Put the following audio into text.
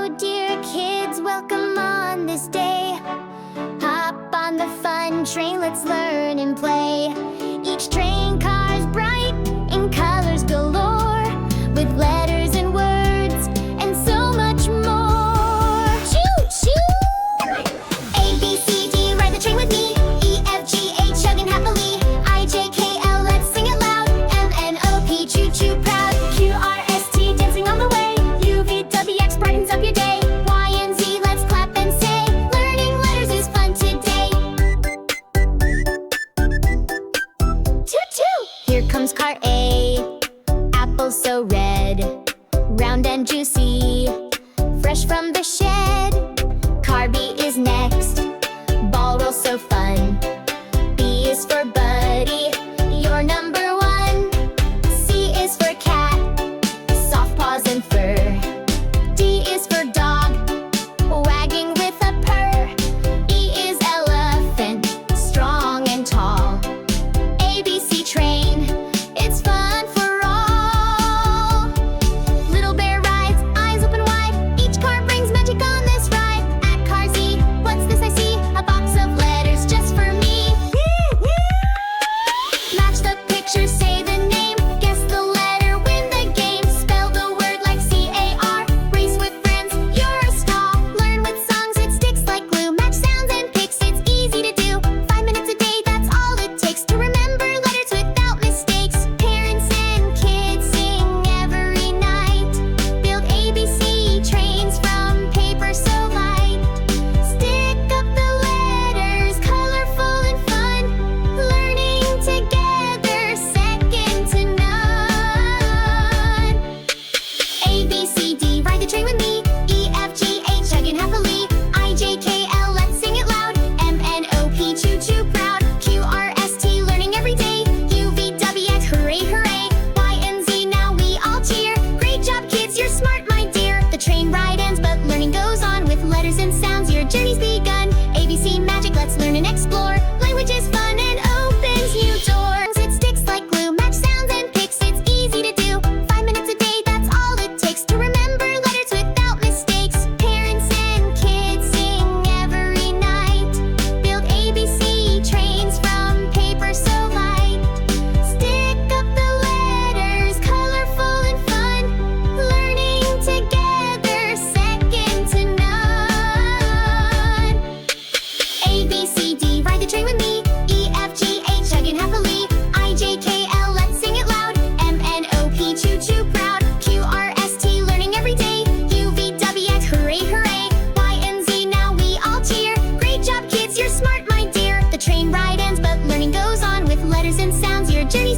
Hello, dear kids, welcome on this day. Hop on the fun train, let's learn and play. Each train car's bright in colors galore, with letters and words and so much more. Choo choo! A, B, C, D, ride the train with me. E, F, G, H, chugging happily. I, J, K, L, let's sing it loud. M, N, O, P, choo choo proud. Q, R, S, T, dancing on the way. U, V, W, X, brightens up your day. Y and Z, let's clap and say, learning letters is fun today. Toot toot! Here comes car A, apple so red, round and juicy, fresh from the shed. Car B is next, ball roll so fun. B is for buddy, you're number one. C is for cat, soft paws and fur. D is for dog, wagging with a purr. E is elephant, strong and tall. A, B, C train, it's fun for all. Little bear rides, eyes open wide. Each car brings magic on this ride. At car Z, what's this I see? A box of letters just for me. Match the picture, say the name. Guess the letter, win the game. Spell the word like C-A-R. Race with friends, you're a star. Learn with songs, it sticks like glue. Match sounds and pics, it's easy to do. 5 minutes a day, that's all it takes to remember letters without mistakes. Parents and kids sing every night. Build ABC trains from paper so light. Stick up the letters, colorful and fun. Learning together, second to none. A, B, C, D, ride the train with me. E, F, G, H, chugging happily. I, J, K, L, let's sing it loud. M, N, O, P, choo choo proud. Q, R, S, T, learning every day. U, V, W, X, hooray hooray. Y and Z, now we all cheer. Great job kids, you're smart my dear. The train ride ends but learning goes on. With letters and sounds your journey's begun. ABC magic, let's learn and explore. Language is fun and opens new doors. It sticks like glue, match sounds and pics, it's easy to do. 5 minutes a day, that's all it takes to remember letters without mistakes. Parents and kids sing every night. Build ABC trains from paper so light. Stick up the letters, colorful and fun. Learning together, second to none. A, B, C, D, ride the train with me. E, F, G, H, chugging happily. I, J, K, L, let's sing it loud. M, N, O, P, choo choo proud. Q, R, S, T, learning every day. U, V, W, X, hooray hooray. Y and Z, now we all cheer. Great job kids, you're smart my dear. The train ride ends but learning goes on. With letters and sounds your journey's